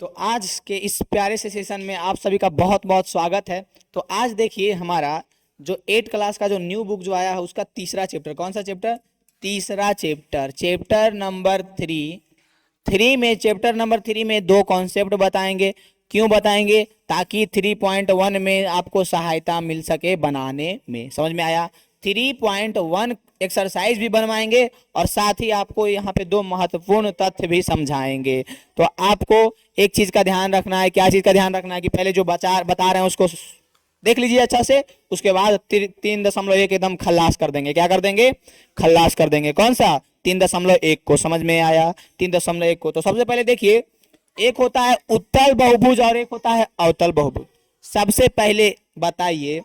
तो आज के इस प्यारे से सेशन में आप सभी का बहुत बहुत स्वागत है। तो आज देखिए हमारा जो 8 क्लास का जो न्यू बुक जो आया है उसका तीसरा चैप्टर, कौन सा चैप्टर? तीसरा चैप्टर, चैप्टर नंबर 3 में, चैप्टर नंबर 3 में 2 कॉन्सेप्ट बताएंगे। क्यों बताएंगे? ताकि 3.1 में आपको सहायता मिल सके बनाने में। समझ में आया? 3.1 एक्सरसाइज भी बनवाएंगे और साथ ही आपको यहाँ पे 2 महत्वपूर्ण तथ्य भी समझाएंगे। तो आपको एक चीज का ध्यान रखना है। क्या चीज का ध्यान रखना है? कि पहले जो बता रहे हैं उसको देख लीजिए अच्छा से, उसके बाद 3.1 एकदम खल्लास कर देंगे। क्या कर देंगे? खल्लास कर देंगे। कौन सा? 3.1 को। समझ में आया? 3.1 को। तो सबसे पहले देखिए, एक होता है उत्तल बहुभुज और एक होता है अवतल बहुभुज। सबसे पहले बताइए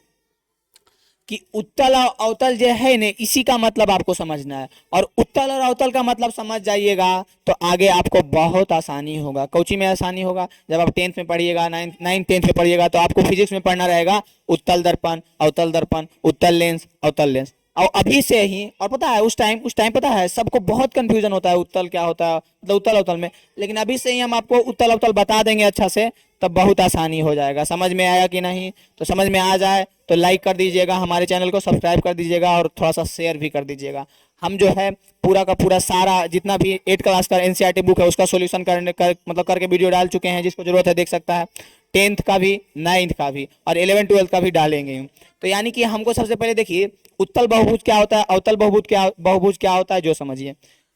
कि उत्तल और अवतल जो है ने, इसी का मतलब आपको समझना है। और उत्तल और अवतल का मतलब समझ जाइएगा तो आगे आपको बहुत आसानी होगा। कोची में आसानी होगा? जब आप 10th में पढ़िएगा, 9th 10th में पढ़िएगा तो आपको फिजिक्स में पढ़ना रहेगा उत्तल दर्पण, अवतल दर्पण, उत्तल लेंस, अवतल लेंस। और अभी से ही, और पता है उस टाइम पता है सबको बहुत कंफ्यूजन होता है उत्तल क्या होता है, मतलब उत्तल अवतल में। लेकिन अभी से ही हम आपको उत्तल अवतल बता देंगे अच्छा से, तब बहुत आसानी हो जाएगा। समझ में आया कि नहीं? तो समझ में आ जाए तो लाइक कर दीजिएगा, हमारे चैनल को सब्सक्राइब कर दीजिएगा और थोड़ा सा शेयर भी कर दीजिएगा। हम जो है पूरा का पूरा सारा जितना भी 8 क्लास का एनसीईआरटी बुक है उसका सॉल्यूशन मतलब करके वीडियो डाल चुके हैं। जिसको जरूरत है देख सकता है। 10th का भी, 9th का भी और 11th 12th का भी डालेंगे। तो यानी कि हमको सबसे पहले देखिए उत्तल बहुभुज क्या होता है, अवतल बहुभुज क्या होता है, जो समझिए।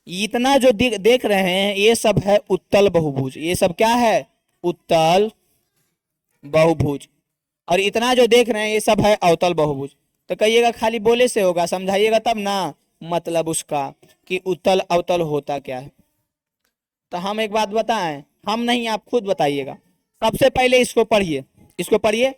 इतना जो देख रहे हैं ये सब है उत्तल बहुभुज। ये सब क्या है? उत्तल बहुभुज। और इतना जो देख रहे हैं ये सब है अवतल बहुभुज। तो कहिएगा खाली बोले से होगा, समझाइएगा तब ना मतलब उसका कि उत्तल अवतल होता क्या है। तो हम एक बात बताएं, हम नहीं आप खुद बताइएगा। सबसे पहले इसको पढ़िए, इसको पढ़िए।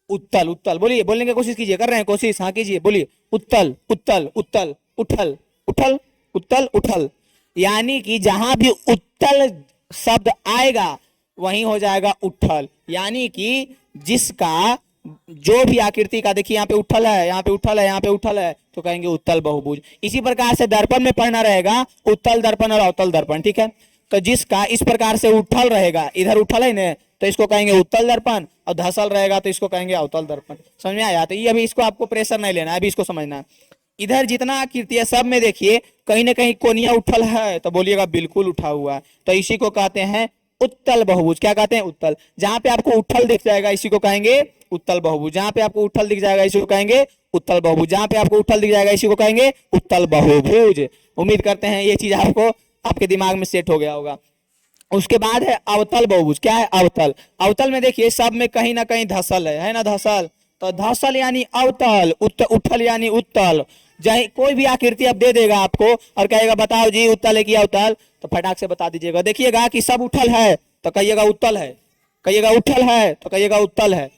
उत्तल, उत्तल बोलिए, बोलने की कोशिश कीजिए। कर रहे हैं कोशिश? हाँ कीजिए, बोलिए। उत्तल, उत्तल, उत्तल, उठल, उठल, उत्तल, उठल। यानी कि जहां भी उत्तल शब्द आएगा वहीं हो जाएगा उठल। यानी कि जिसका जो भी आकृति का, देखिए यहाँ पे उठल है, यहाँ पे उठल है, यहाँ पे उठल है, तो कहेंगे उत्तल बहुभुज। इसी प्रकार से दर्पण में पढ़ना रहेगा उत्तल दर्पण और अवतल दर्पण। ठीक है? तो जिसका इस प्रकार से उठल रहेगा, इधर उठल है ना, तो इसको कहेंगे उत्तल दर्पण, और धसल रहेगा तो इसको कहेंगे अवतल दर्पण। समझ में आया? तो ये अभी इसको आपको प्रेशर नहीं लेना है, अभी इसको समझना है। इधर जितना आकृति है सब में देखिए कहीं ना कहीं कोनिया उठल है, तो बोलिएगा बिल्कुल उठा हुआ है। तो इसी को कहते हैं उत्तल बहुभुज। क्या कहते हैं? उत्तल। जहां पे आपको उठल दिख जाएगा इसी को कहेंगे उत्तल बहुभुज। जहां पे आपको उठल दिख जाएगा इसी को कहेंगे उत्तल बहुभुज। जहां पे आपको उठल दिख जाएगा इसी को कहेंगे उत्तल बहुभुज। उम्मीद करते हैं ये चीज आपको आपके दिमाग में सेट हो गया होगा। उसके बाद है अवतल बहुभुज। क्या है? अवतल। अवतल में देखिए सब में कहीं ना कहीं धसल है ना, धसल। तो धसल यानी अवतल, उठल यानी उत्तल। चाहे कोई भी आकृति अब दे देगा आपको और कहेगा बताओ जी उत्तल है कि अवतल, तो फटाक से बता दीजिएगा। देखिएगा कि सब उठल है तो कहिएगा उत्तल है, कहिएगा उठल है तो कहिएगा उत्तल है।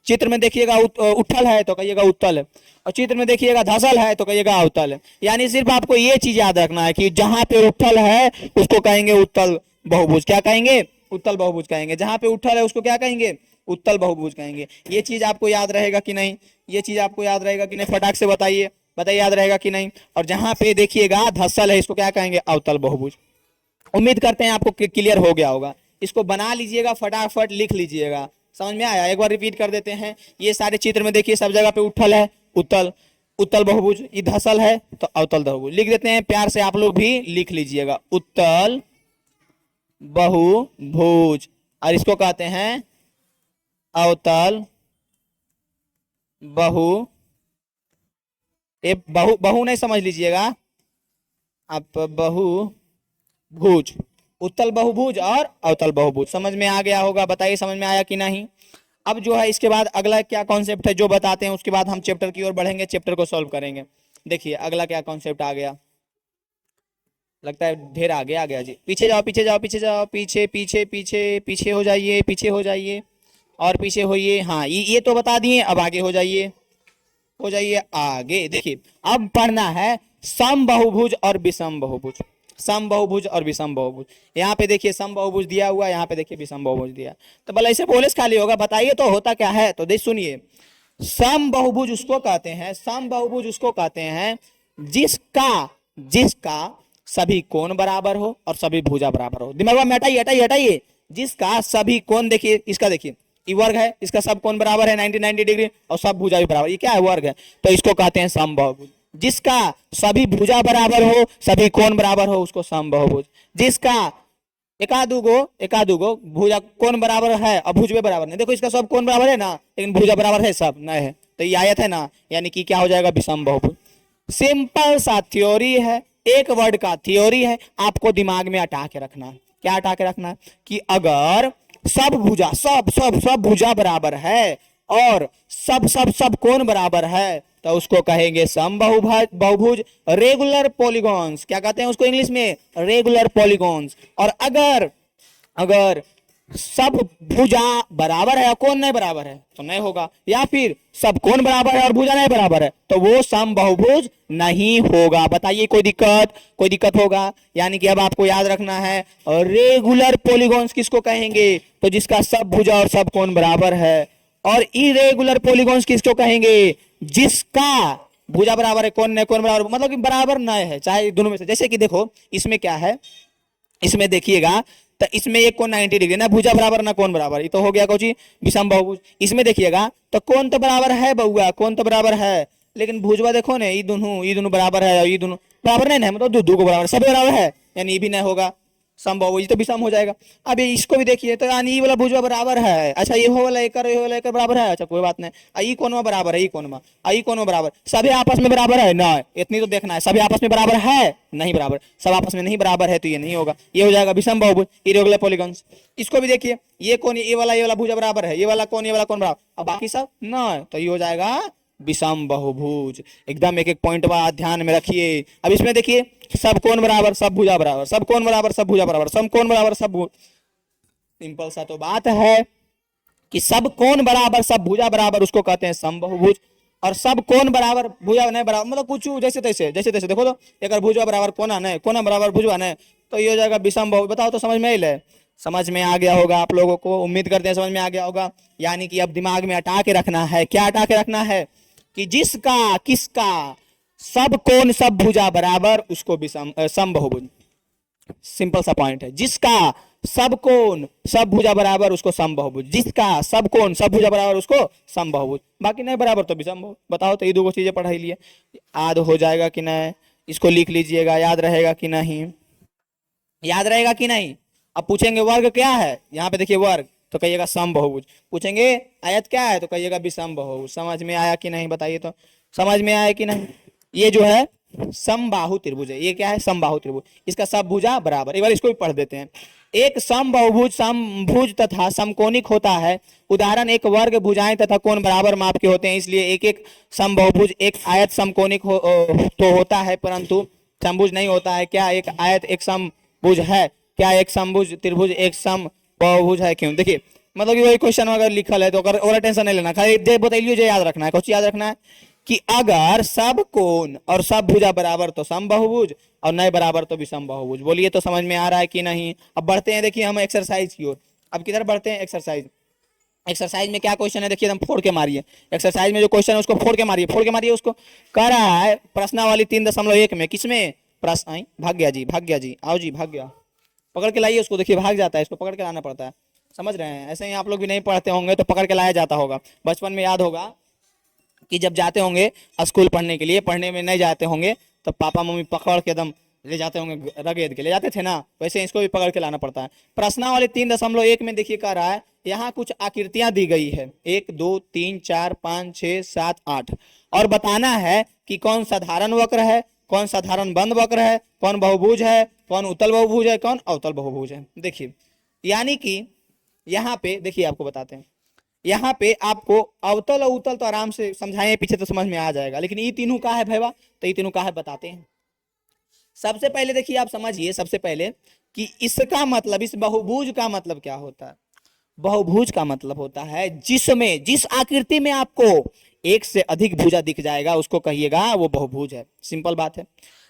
चित्र में देखिएगा उठल है तो कहिएगा उत्तल है, और चित्र में देखिएगा धसल है तो कहिएगा अवतल है। यानी सिर्फ आपको ये चीज याद रखना है कि जहां पे उठल है उसको कहेंगे उत्तल बहुभुज। क्या कहेंगे? उत्तल बहुभुज कहेंगे। जहां पे उठल है उसको क्या कहेंगे? उत्तल बहुभुज कहेंगे। ये चीज आपको याद रहेगा कि नहीं? ये चीज आपको याद रहेगा कि नहीं? फटाक से बताइए, बताइए याद रहेगा कि नहीं? और जहां पे देखिएगा धसल है इसको क्या कहेंगे? अवतल बहुभुज। उम्मीद करते हैं आपको क्लियर हो गया होगा। इसको बना लीजिएगा, फटाफट लिख लीजिएगा। समझ में आया? एक बार रिपीट कर देते हैं। ये सारे चित्र में देखिए सब जगह पे उठल है, उत्तल, उत्तल बहुभुज। ये धसल है तो अवतल बहुभुज। लिख देते हैं, प्यार से आप लोग भी लिख लीजिएगा, उत्तल बहुभुज। और इसको कहते हैं अवतल बहु, ये बहु नहीं समझ लीजिएगा आप, बहुभुज। उत्तल बहुभुज और अवतल बहुभुज। समझ में आ गया होगा? बताइए समझ में आया कि नहीं? अब जो है इसके बाद अगला क्या कॉन्सेप्ट है जो बताते हैं, उसके बाद हम चैप्टर की ओर बढ़ेंगे, चैप्टर को सॉल्व करेंगे। देखिए अगला क्या कॉन्सेप्ट आ गया, लगता है ढेर आगे आ गया जी। पीछे जाओ, पीछे जाओ, पीछे जाओ, पीछे पीछे पीछे पीछे हो जाइए, पीछे हो जाइए और पीछे होइए। हाँ ये तो बता दिए, अब आगे हो जाइए, हो जाइए आगे। देखिए अब पढ़ना है सम बहुभुज और विषम बहुभुज। सम बहुभुज और विषम बहुभुज। यहाँ पे देखिए सम बहुभुज दिया हुआ, यहाँ पे देखिए विषम बहुभुज दिया। तो भले ऐसे बोले खाली होगा, बताइए तो होता क्या है। तो देख सुनिए, सम बहुभुज उसको कहते हैं, सम बहुभुज उसको कहते हैं जिसका जिसका सभी कोण बराबर हो और सभी भुजा बराबर हो। दिमाग में हटाइए, हटाइए, हटाइए। जिसका सभी कोण, देखिए इसका, देखिए ये वर्ग है, इसका सब कोण बराबर है 90 डिग्री और सब भुजा भी बराबर, ये क्या है, वर्ग है, तो इसको कहते हैं समबाहुभुज। जिसका सभी भुजा बराबर हो, सभी कोण बराबर हो, उसको समबाहुभुज। जिसका एकादुगो भुजा कोण बराबर है और भुज में बराबर नहीं, देखो इसका सब कोण बराबर है ना, लेकिन भुजा बराबर है सब नहीं है, तो ये आयत है ना, यानी कि क्या हो जाएगा, विषम बहुभुज। सिंपल सा थ्योरी है, एक वर्ड का थ्योरी है, आपको दिमाग में अटा के रखना है। क्या अटा के रखना है कि अगर सब भुजा सब भुजा बराबर है और सब कोण बराबर है, तो उसको कहेंगे समबाहुभुज, बहुभुज, रेगुलर पॉलीगॉन्स। क्या कहते हैं उसको इंग्लिश में, रेगुलर पॉलीगॉन्स। और अगर सब भुजा बराबर है और कोण नहीं बराबर है तो नहीं होगा, या फिर सब कोण बराबर है और भुजा नहीं बराबर है तो वो समबाहुभुज नहीं होगा। बताइए कोई दिक्कत होगा? यानी कि अब आपको याद रखना है, रेगुलर पॉलीगॉन्स किसको कहेंगे, तो जिसका सब भुजा और सब कोण बराबर है। और इरेगुलर पॉलीगॉन्स किसको कहेंगे, जिसका भुजा बराबर है, कोण बराबर, मतलब कि बराबर नहीं है, चाहे दोनों में से। जैसे कि देखो इसमें क्या है, इसमें देखिएगा तो इसमें एक कोण 90 डिग्री, ना भुजा बराबर ना कोण बराबर, ये तो हो गया कोची विषम बहुभुज। इसमें देखिएगा तो कोण तो बराबर है बउआ, कोण तो बराबर है, लेकिन भुजवा देखो ना, ये दोनों बराबर है और ये दोनों बराबर नहीं है, मतलब दो को बराबर, सब बराबर है, यानी ये भी नहीं होगा समबाहुभुज, तो विषम हो जाएगा। अब ये इसको भी देखिए तो यानी ये वाला भुजवा बराबर है, अच्छा ये हो वाला एक बराबर है, अच्छा कोई बात नहीं, ई कोण बराबर है, ई कोण बराबर, सभी आपस में बराबर है ना, इतनी तो देखना है, सभी आपस में बराबर है नहीं, बराबर सब आपस में नहीं बराबर है, तो ये नहीं होगा, ये हो जाएगा विषम बहुभुज, इरेगुलर पॉलीगॉन्स। इसको भी देखिए, ये कोण ये वाला भुजा बराबर है, ये वाला कोण बराबर, अब बाकी सब ना, तो ये हो जाएगा विषम बहुभुज। एकदम एक पॉइंट ध्यान में रखिए। अब इसमें देखिए सब कोण बराबर सब भुजा बराबर, सब कोण बराबर सब भुजा बराबर, सब कोण बराबर सब सिंपल सा तो बात है कि सब कोण बराबर सब भुजा बराबर उसको कहते हैं समबाहुभुज। और सब कोण बराबर भुजा नहीं बराबर, मतलब कुछ जैसे तैसे देखो तो एक भुजा बराबर कोना नहीं, कोना बराबर भुजवा नहीं, तो ये हो जाएगा विषम बहुभुज। बताओ तो समझ में आई ले? समझ में आ गया होगा आप लोगों को, उम्मीद करते हैं समझ में आ गया होगा। यानी कि अब दिमाग में अटा के रखना है, क्या अटा के रखना है कि जिसका किसका सब कोण सब भुजा बराबर उसको समबाहुभुज। सिंपल सा पॉइंट है, जिसका सब कोण सब भुजा बराबर उसको समबाहुभुज, जिसका सब कोण सब भुजा बराबर उसको समबाहुभुज, बाकी नहीं बराबर तो विषमबाहुभुज। बताओ तो ये दो चीजें पढ़ाई लिए, याद हो जाएगा कि नहीं, इसको लिख लीजिएगा, याद रहेगा कि नहीं, याद रहेगा कि नहीं। अब पूछेंगे वर्ग क्या है, यहाँ पे देखिए वर्ग, तो कहिएगा समबाहुभुज। पूछेंगे आयत क्या है, तो कहिएगा विषम बहुभुज। समझ में आया कि नहीं बताइए तो, समझ में आया कि नहीं। ये जो है समबाहु त्रिभुज है, ये क्या है, समबाहु त्रिभुज, इसका सब भुजा बराबर। एक बार इसको भी पढ़ देते हैं। एक समबाहुभुज समभुज तथा समकोणिक होता है। उदाहरण, एक वर्ग भुजाएं तथा कोण बराबर माप के होते हैं, इसलिए एक एक समबाहुभुज एक आयत समकोणिक तो होता है, परंतु समभुज नहीं होता है। क्या एक आयत एक समभुज है? क्या एक समभुज त्रिभुज एक समबाहुभुज है? क्यों? देखिए मतलब कि वही क्वेश्चन अगर लिखल है तो अगर और टेंशन नहीं लेना, खाली जे बताइए जो याद रखना है। कुछ याद रखना है कि अगर सब कोण और सब भुजा बराबर तो समबाहुभुज और नहीं बराबर तो विषम बहुभुज। बोलिए तो समझ में आ रहा है कि नहीं। अब बढ़ते हैं, देखिए हम एक्सरसाइज की ओर। अब किधर बढ़ते हैं? एक्सरसाइज में क्या क्वेश्चन है, देखिए हम फोड़ के मारिए। एक्सरसाइज में जो क्वेश्चन है उसको फोड़ के मारिए उसको। कह रहा है प्रश्नावली 3.1 में, किसमें प्रश्न, भाग गया जी, आओ जी, भाग गया, पकड़ के लाइए उसको। देखिए भाग जाता है, इसको पकड़ के लाना पड़ता है, समझ रहे हैं। ऐसे ही आप लोग भी नहीं पढ़ते होंगे तो पकड़ के लाया जाता होगा। बचपन में याद होगा कि जब जाते होंगे स्कूल पढ़ने के लिए, पढ़ने में नहीं जाते होंगे तो पापा मम्मी पकड़ के एकदम ले जाते होंगे, रगेद के ले जाते थे ना, वैसे इसको भी पकड़ के लाना पड़ता है। प्रश्नावली 3.1 में देखिए कह रहा है, यहाँ कुछ आकृतियां दी गई है, 1 2 3 4 5 6 7 8, और बताना है कि कौन साधारण वक्र है, कौन साधारण बंद वक्र है, कौन बहुभुज है, कौन उत्तल बहुभुज है, कौन अवतल बहुभुज है। देखिए यानी कि यहाँ पे देखिए आपको बताते हैं, यहाँ पे आपको अवतल और उत्तल तो आराम से समझाएं, पीछे तो समझ में आ जाएगा, लेकिन ये तीनों का है भैया, तो ये तीनों का है बताते हैं। सबसे पहले देखिए आप समझिए, सबसे पहले कि इसका मतलब, इस बहुभुज का मतलब क्या होता है। बहुभुज का मतलब होता है जिसमें, जिस आकृति में आपको एक से अधिक भुजा दिख जाएगा उसको कहिएगा वो बहुभुज है। सिंपल बात है,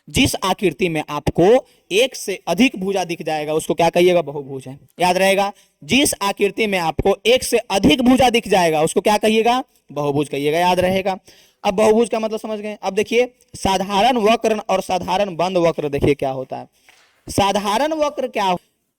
जिस आकृति में आपको एक से अधिक भुजा दिख जाएगा उसको क्या कहिएगा, बहुभुज है। याद रहेगा, जिस आकृति में आपको एक से अधिक भुजा दिख जाएगा उसको क्या कहिएगा, बहुभुज कहिएगा, याद रहेगा। अब बहुभुज का मतलब समझ गए। अब देखिए साधारण वक्र और साधारण बंद वक्र, देखिए क्या होता है। साधारण वक्र क्या,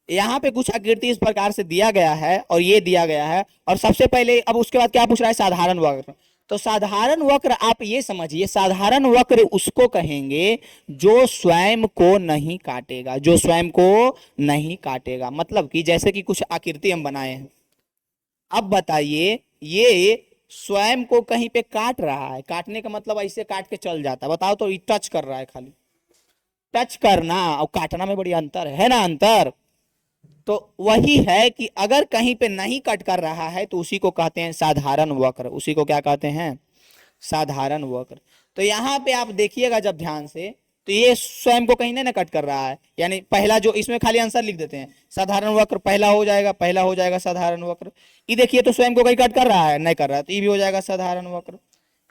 यहाँ पे कुछ आकृति इस प्रकार से दिया गया है और ये दिया गया है, और सबसे पहले अब उसके बाद क्या पूछ रहा है, साधारण वक्र। तो साधारण वक्र आप ये समझिए, साधारण वक्र उसको कहेंगे जो स्वयं को नहीं काटेगा, जो स्वयं को नहीं काटेगा। मतलब कि जैसे कि कुछ आकृति हम बनाए हैं, अब बताइए ये स्वयं को कहीं पे काट रहा है, काटने का मतलब ऐसे काट के चल जाता है, बताओ तो ये टच कर रहा है, खाली टच करना और काटना में बड़ी अंतर है ना, अंतर। तो वही है कि अगर कहीं पे नहीं कट कर रहा है तो उसी को कहते हैं साधारण वक्र, उसी को क्या कहते हैं, साधारण वक्र। तो यहाँ पे आप देखिएगा जब ध्यान से, तो ये स्वयं को कहीं नहीं ना कट कर रहा है, यानी पहला जो इसमें खाली आंसर लिख देते हैं साधारण वक्र, पहला हो जाएगा, पहला हो जाएगा साधारण वक्र। ये देखिए तो स्वयं को कहीं कट कर रहा है, नहीं कर रहा है, तो ये भी हो जाएगा साधारण वक्र।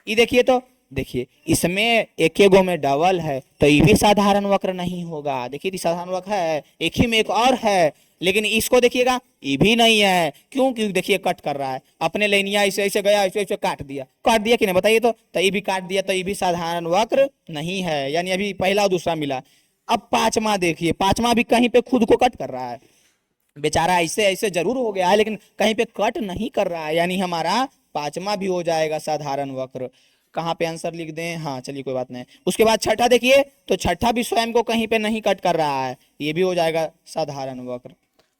ये देखिए तो, देखिए इसमें एक गो में डबल है तो ये भी साधारण वक्र नहीं होगा। देखिए साधारण वक्र है, एक ही में एक और है, लेकिन इसको देखिएगा ये भी नहीं है, क्यों, क्योंकि देखिए कट कर रहा है, अपने लेनिया ऐसे ऐसे गया, ऐसे ऐसे काट दिया कि नहीं, बताइए तो ये भी काट दिया, तो ये भी साधारण वक्र नहीं है, यानी अभी पहला और दूसरा मिला। अब पांचवा देखिए, पांचवा भी कहीं पे खुद को कट कर रहा है, बेचारा ऐसे ऐसे जरूर हो गया है लेकिन कहीं पे कट नहीं कर रहा है, यानी हमारा पांचवा भी हो जाएगा साधारण वक्र। कहाँ पे आंसर लिख दें, हाँ चलिए कोई बात नहीं। उसके बाद छठा देखिए, तो छठा भी स्वयं को कहीं पे नहीं कट कर रहा है, ये भी हो जाएगा साधारण वक्र।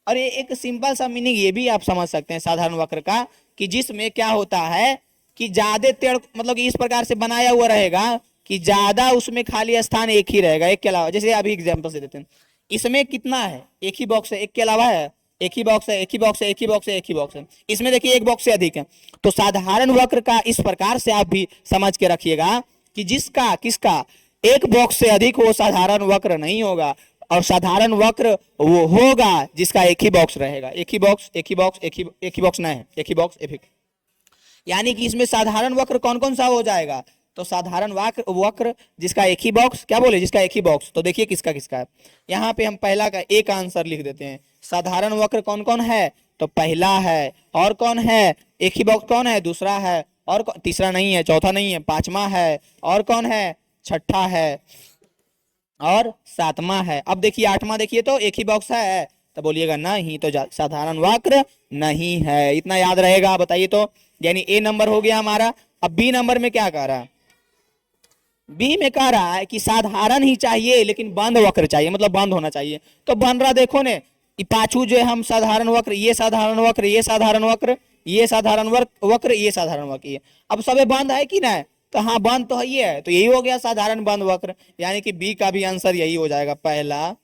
और ये एक सिंपल सा मीनिंग ये भी आप समझ सकते हैं साधारण वक्र का, कि जिसमें क्या होता है कि ज्यादा टेढ़, मतलब कि इस प्रकार से बनाया हुआ रहेगा कि ज्यादा उसमें खाली स्थान एक ही रहेगा, एक के अलावा। जैसे अभी एग्जाम्पल से देते हैं, इसमें कितना है, एक ही बॉक्स है, एक के अलावा है, एक ही बॉक्स है, एक ही बॉक्स है, एक ही बॉक्स है, एक ही बॉक्स है, इसमें देखिए एक बॉक्स से अधिक है। तो साधारण वक्र का इस प्रकार से आप भी समझ के रखिएगा कि जिसका किसका एक बॉक्स से अधिक वो साधारण वक्र नहीं होगा, और साधारण वक्र वो होगा जिसका एक ही बॉक्स रहेगा, एक ही बॉक्स, एक ही बॉक्स, एक ही बॉक्स नहीं है, एक ही बॉक्स, एक ही। यानी कि इसमें साधारण वक्र कौन कौन सा हो जाएगा, तो साधारण वक्र जिसका एक ही बॉक्स, क्या बोले, जिसका एक ही बॉक्स। तो देखिए किसका किसका है, यहाँ पे हम पहला का एक आंसर लिख देते हैं। साधारण वक्र कौन कौन है, तो पहला है, और कौन है, एक ही बॉक्स कौन है, दूसरा है, और तीसरा नहीं है, चौथा नहीं है, पांचवा है, और कौन है, छठा है, और सातवां है। अब देखिए आठवां देखिए तो एक ही बॉक्स है, तो बोलिएगा नहीं, तो साधारण वक्र नहीं है, इतना याद रहेगा। बताइए तो, यानी ए नंबर हो गया हमारा। अब बी नंबर में क्या कह रहा है, बी में कह रहा है कि साधारण ही चाहिए लेकिन बंद वक्र चाहिए, मतलब बंद होना चाहिए। तो बन रहा देखो ने, पाछू जो है हम साधारण वक्र, ये साधारण वक्र, ये साधारण वक्र, ये साधारण वक्र, ये साधारण वक्र, ये अब सबे बंद है कि ना, तो हाँ बंद तो है, है तो यही हो गया साधारण बंद वक्र। यानी कि बी का भी आंसर यही हो जाएगा, पहला,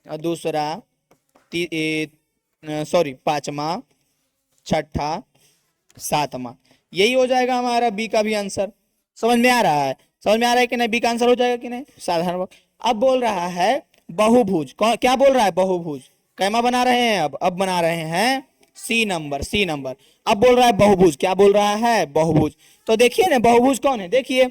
दूसरा, सॉरी पांचवा, छठा, सातवां, यही हो जाएगा हमारा बी का भी आंसर। समझ में आ रहा है, समझ में आ रहा है कि नहीं, बी का आंसर हो जाएगा कि नहीं, साधारण वक्र। अब बोल रहा है बहुभुज, क्या बोल रहा है, बहुभुज कैमा बना रहे हैं, अब बना रहे हैं सी नंबर, सी नंबर। अब बोल रहा है बहुभुज, क्या बोल रहा है, बहुभुज। तो देखिए ना बहुभुज कौन है, देखिए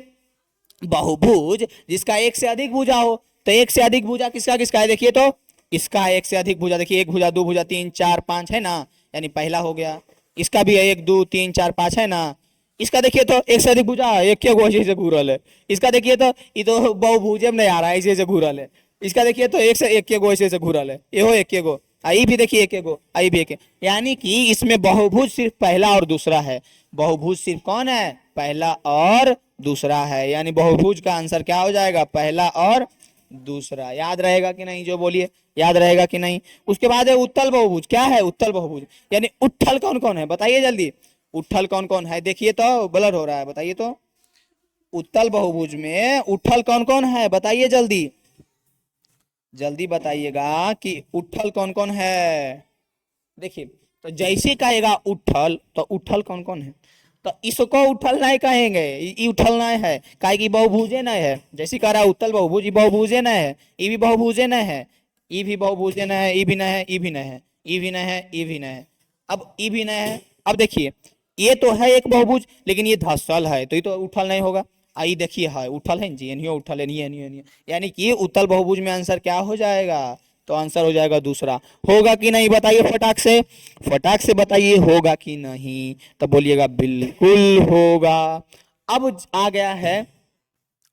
बहुभुज जिसका एक से अधिक भुजा हो, तो एक से अधिक भुजा किसका किसका है, देखिए तो इसका एक से अधिक भुजा, देखिए एक भुजा, दो भुजा, तीन चार पांच है ना, यानी पहला हो गया। इसका भी है एक दो तीन चार पांच है ना, इसका देखिए तो एक से अधिक भुजा, एक के गो ऐसे घूरल है। इसका देखिए तो ये तो बहुभुजे में नहीं आ रहा है, ऐसे घूरल है। इसका देखिए तो एक से एक के गो ऐसे घूरल है, ये हो एक के गो, आई भी देखिए एक गो, आई भी एक। यानी कि इसमें बहुभुज सिर्फ पहला और दूसरा है, बहुभुज सिर्फ कौन है, पहला और दूसरा है, यानी बहुभुज का आंसर क्या हो जाएगा, पहला और दूसरा। याद रहेगा कि नहीं, जो बोलिए याद रहेगा कि नहीं। उसके बाद है उत्तल बहुभुज, क्या है उत्तल बहुभुज, यानी उत्थल कौन कौन है, बताइए जल्दी, उत्थल कौन कौन है, देखिए तो ब्लर हो रहा है, बताइए तो उत्तल बहुभुज में उत्थल कौन कौन है, बताइए जल्दी, जल्दी बताइएगा कि उत्थल कौन कौन है। देखिए तो जैसे कहेगा उत्थल, तो उत्थल कौन कौन है, तो इसको उत्थल नहीं कहेंगे, ये उत्थल नहीं है, काहे कि बहुभुजे नहीं है। जैसे कह रहा है उत्तल बहुभुज, ये बहुभुजे नहीं है, ये भी बहुभुजे नहीं है, ये भी बहुभुजे नहीं है, ये भी नहीं है, ये भी नहीं है, ये भी नहीं है, ये भी नहीं है, अब ये भी नहीं है। अब देखिए ये तो है एक बहुभुज, लेकिन ये धसल है, तो ये तो उत्थल नहीं होगा। आई देखिए है उत्थल है जी, नहीं उत्थल है, नहीं, यानी कि उत्तल बहुभुज में आंसर क्या हो जाएगा, तो आंसर हो जाएगा दूसरा। होगा कि नहीं बताइए फटाक से बताइए, होगा कि नहीं, तो बोलिएगा बिल्कुल होगा। अब आ गया है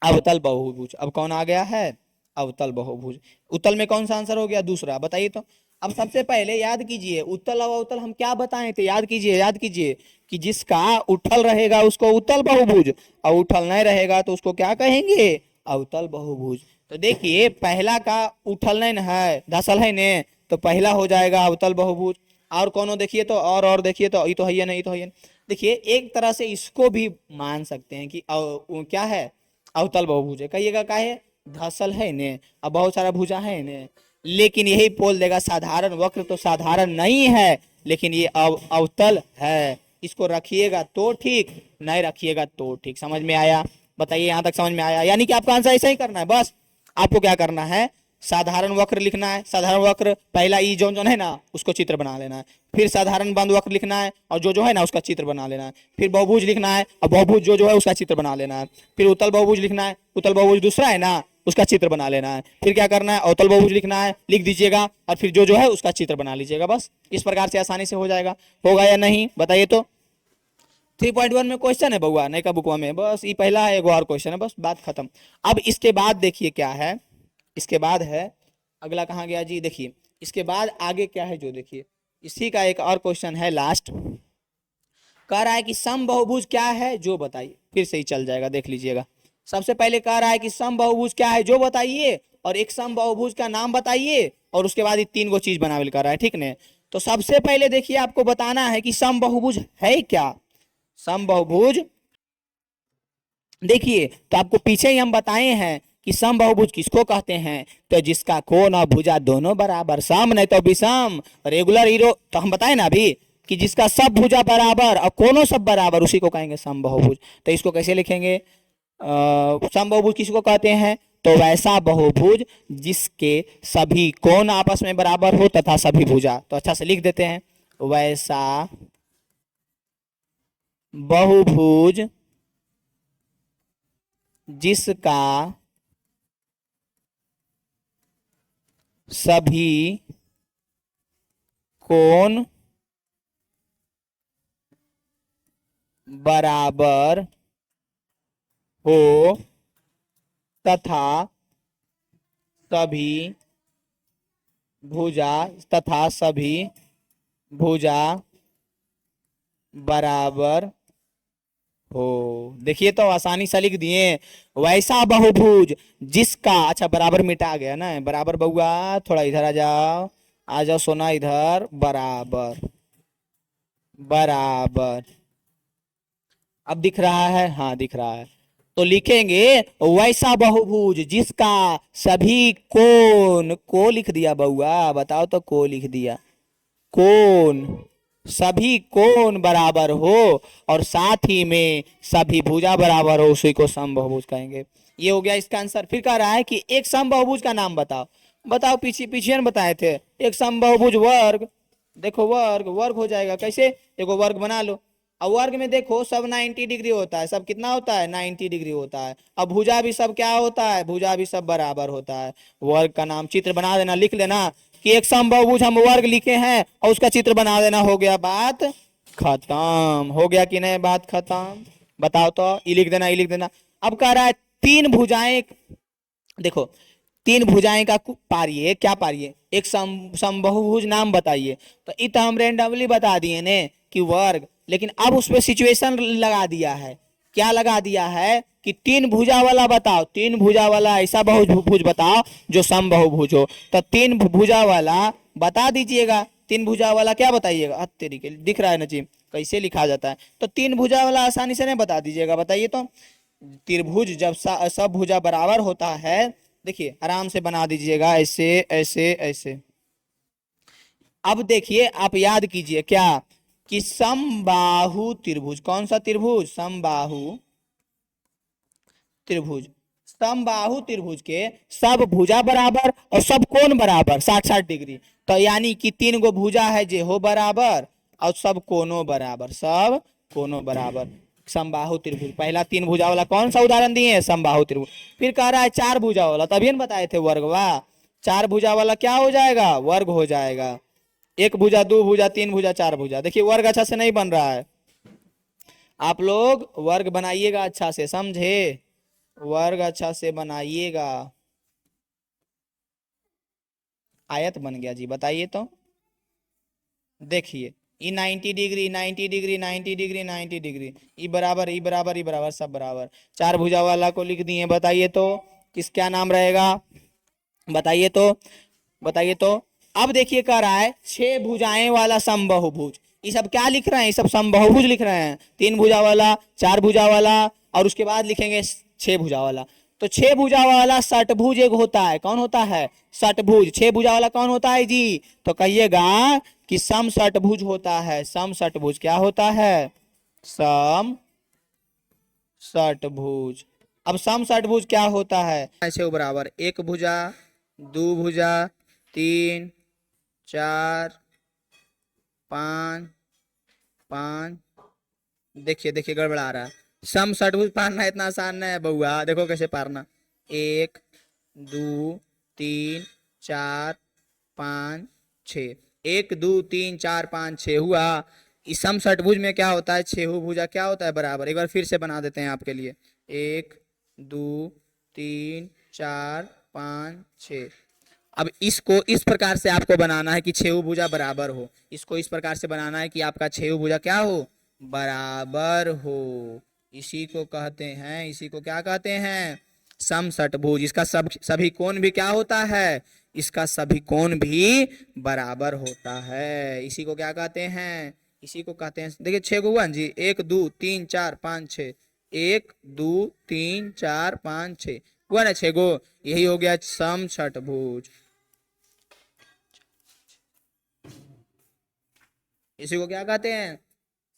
अवतल बहुभुज, अब कौन आ गया है, अवतल बहुभुज। उत्तल में कौन सा आंसर हो गया, दूसरा, बताइए तो। अब सबसे पहले याद कीजिए उत्तल और अवतल हम क्या बताए थे, याद कीजिए कि जिसका उठल रहेगा उसको उत्तल बहुभुज और उठल नहीं रहेगा तो उसको क्या कहेंगे, अवतल बहुभुज। तो देखिए पहला का उठल नहीं न है, धसल है ने, तो पहला हो जाएगा अवतल बहुभुज। और कोनो देखिए तो और देखिए तो ये तो है नहीं, ये तो है नहीं। देखिए एक तरह से इसको भी मान सकते हैं कि क्या है, अवतल बहुभुज है। कहिएगा का है, धसल है ने, अब बहुत सारा भुजा है ने, लेकिन यही बोल देगा साधारण वक्र तो साधारण नहीं है, लेकिन ये अवतल है। इसको रखिएगा तो ठीक, नहीं रखिएगा तो ठीक। समझ में आया, बताइए यहाँ तक समझ में आया? यानी कि आपका आंसर ऐसा ही करना है, बस आपको क्या करना है, साधारण वक्र लिखना है। साधारण वक्र पहला ई जो है ना उसको चित्र बना लेना है, फिर साधारण बंद वक्र लिखना है और जो है ना उसका चित्र बना लेना है, फिर बहुभुज लिखना है और बहुभुज जो है उसका चित्र बना लेना है, फिर उत्तल बहुभुज लिखना है, उत्तल बहुभुज दूसरा है ना उसका चित्र बना लेना है, फिर क्या करना है, अवतल बहुभुज लिखना है, लिख दीजिएगा और फिर जो है उसका चित्र बना लीजिएगा। बस इस प्रकार से आसानी से हो जाएगा। होगा या नहीं बताइए तो? 3.1 में क्वेश्चन है बउआ नई का बुकवा में, बस ये पहला है, एक और क्वेश्चन है, बस बात खत्म। अब इसके बाद देखिए क्या है, इसके बाद है अगला कहाँ गया जी, देखिए इसके बाद आगे क्या है जो देखिए इसी का एक और क्वेश्चन है लास्ट। कह रहा है कि समबहुभुज क्या है जो बताइए, फिर से ही चल जाएगा देख लीजिएगा। सबसे पहले कह रहा है कि समबहुभुज क्या है जो बताइए और एक समबहुभुज का नाम बताइए और उसके बाद ये 3 गो चीज बनावे कर रहा है, ठीक ने। तो सबसे पहले देखिए आपको बताना है कि समबहुभुज है क्या। समबहुभुज देखिए तो आपको पीछे ही हम बताए हैं कि समबहुभुज किसको कहते हैं, तो जिसका कोण और भुजा दोनों बराबर, सम नहीं तो विषम, रेगुलर हीरो तो हम बताए ना अभी कि जिसका सब भुजा बराबर और कोनों सब बराबर उसी को कहेंगे समबहुभुज। तो इसको कैसे लिखेंगे, समबहुभुज किसको कहते हैं, तो वैसा बहुभुज जिसके सभी कोण आपस में बराबर हो तथा सभी भुजा, तो अच्छा से लिख देते हैं, वैसा बहुभुज जिसका सभी कोण बराबर हो तथा सभी भुजा बराबर हो। देखिए तो आसानी से लिख दिए, वैसा बहुभुज जिसका, अच्छा बराबर मिटा गया ना, बराबर बउआ थोड़ा इधर आ जाओ सोना इधर, बराबर बराबर अब दिख रहा है, हाँ दिख रहा है। तो लिखेंगे वैसा बहुभुज जिसका सभी कोण, को लिख दिया बउआ, बताओ तो को लिख दिया, कोण सभी कोण बराबर हो और साथ ही में सभी भुजा बराबर हो, उसी को समबहुभुज कहेंगे। ये हो गया इसका आंसर। फिर कह रहा है कि एक समबहुभुज का नाम बताओ। बताओ पीछे बताए थे एक समबहुभुज वर्ग, देखो वर्ग वर्ग हो जाएगा कैसे, एगो वर्ग बना लो और वर्ग में देखो सब 90 डिग्री होता है, सब कितना होता है 90 डिग्री होता है। अब भुजा भी सब क्या होता है, भुजा भी सब बराबर होता है। वर्ग का नाम चित्र बना देना, लिख लेना कि एक समबहुभुज हम वर्ग लिखे हैं और उसका चित्र बना देना, हो गया बात खत्म। हो गया कि नहीं बात खत्म, बताओ तो, ये लिख देना, ये लिख देना। अब कह रहा है 3 भुजाएं, देखो 3 भुजाएं का पारिये, क्या पारिये, एक समबहुभुज नाम बताइए। तो ये तो हम रेंडमली बता दिए ने कि वर्ग, लेकिन अब उसमें सिचुएशन लगा दिया है, क्या लगा दिया है कि 3 भुजा वाला बताओ, 3 भुजा वाला ऐसा बहुभुज बताओ जो समबहुभुज हो। तो 3 भुजा वाला बता दीजिएगा, 3 भुजा वाला क्या बताइएगा, तरीके दिख रहा है ना जी कैसे लिखा जाता है। तो 3 भुजा वाला आसानी से नहीं बता दीजिएगा, बताइए तो। त्रिभुज जब सब भुजा बराबर होता है, देखिए आराम से बना दीजिएगा, ऐसे ऐसे ऐसे। अब देखिए आप याद कीजिए क्या कि समबाहु त्रिभुज, कौन सा त्रिभुज, समबाहु त्रिभुज, समबाहु त्रिभुज के सब भुजा बराबर और सब कोण बराबर 60-60 डिग्री। तो यानी कि 3 गो भुजा है जे हो बराबर और सब कोणों बराबर, सब कोणों बराबर, समबाहु त्रिभुज। पहला 3 भुजा वाला कौन सा उदाहरण दिए, समबाहु त्रिभुज। फिर कह रहा है 4 भुजा वाला, तभी न बताए थे वर्गवा, 4 भुजा वाला क्या हो जाएगा, वर्ग हो जाएगा। 1 भुजा 2 भुजा 3 भुजा 4 भुजा। देखिए वर्ग अच्छा से नहीं बन रहा है, आप लोग वर्ग बनाइएगा अच्छा से, समझे, वर्ग अच्छा से बनाइएगा। आयत बन गया जी, बताइए तो। देखिए ई 90 डिग्री 90 डिग्री 90 डिग्री 90 डिग्री, ई बराबर ई बराबर ई बराबर सब बराबर। चार भुजा वाला को लिख दिए, बताइए तो किस क्या नाम रहेगा, बताइए तो, बताइए तो। अब देखिए कह रहा है छह भुजाएं वाला समबाहुभुज, ये सब क्या लिख रहे हैं, ये सब समबाहुभुज लिख रहे हैं। तीन भुजा वाला, चार भुजा वाला, और उसके बाद लिखेंगे छह भुजा वाला। तो छह भुजा वाला षटभुज एक होता है, कौन होता है, षटभुज। छह भुजा वाला कौन होता है जी, तो कहिएगा कि सम षटभुज होता है। सम षटभुज क्या होता है, सम षटभुज। अब सम षटभुज क्या होता है, ऐसे बराबर एक भुजा, दो भुजा, तीन, चार, पाँच, पाँच। देखिए देखिए गड़बड़ा रहा है, सम षटभुज पारना इतना आसान नहीं है बउआ, देखो कैसे पारना। एक, दो, तीन, चार, पाँच, छः। एक, दो, तीन, चार, पाँच, छः हुआ। इस सम षटभुज में क्या होता है, छह भुजा क्या होता है बराबर। एक बार फिर से बना देते हैं आपके लिए। एक, दो, तीन, चार, पाँच, छः। अब इसको इस प्रकार से आपको बनाना है कि छह भुजा बराबर हो। इसको इस प्रकार से बनाना है कि आपका छह भुजा क्या हो, बराबर हो। इसी को कहते हैं, इसी को क्या कहते हैं, सम षटभुज। इसका सभी कोण भी क्या होता है, इसका सभी कोण भी बराबर होता है। इसी को क्या कहते हैं, इसी को कहते हैं, देखिए छह को हुआ जी, एक, दो, तीन, चार, पाँच, छः। एक, दो, तीन, चार, पाँच, छः हुआ ना, छह गो। यही हो गया सम षटभुज। इसी को क्या कहते हैं,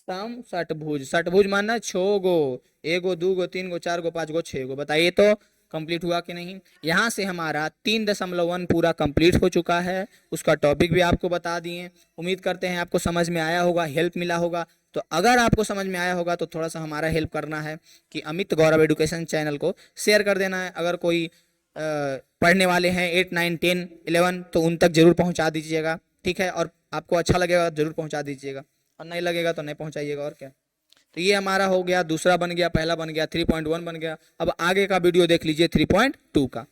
सम षटभुज। षटभुज मानना छो गो, एगो, दो गो, तीन गो, चार गो, पांच गो, छह गो। बताइए तो कंप्लीट हुआ कि नहीं। यहाँ से हमारा 3.1 पूरा कंप्लीट हो चुका है। उसका टॉपिक भी आपको बता दिए। उम्मीद करते हैं आपको समझ में आया होगा, हेल्प मिला होगा। तो अगर आपको समझ में आया होगा तो थोड़ा सा हमारा हेल्प करना है कि अमित गौरव एडुकेशन चैनल को शेयर कर देना है। अगर कोई पढ़ने वाले हैं 8, 9, 10, 11 तो उन तक जरूर पहुँचा दीजिएगा, ठीक है। और आपको अच्छा लगेगा जरूर पहुँचा दीजिएगा, और नहीं लगेगा तो नहीं पहुंचाइएगा, और क्या। तो ये हमारा हो गया, दूसरा बन गया, पहला बन गया, 3.1 बन गया। अब आगे का वीडियो देख लीजिए 3.2 का।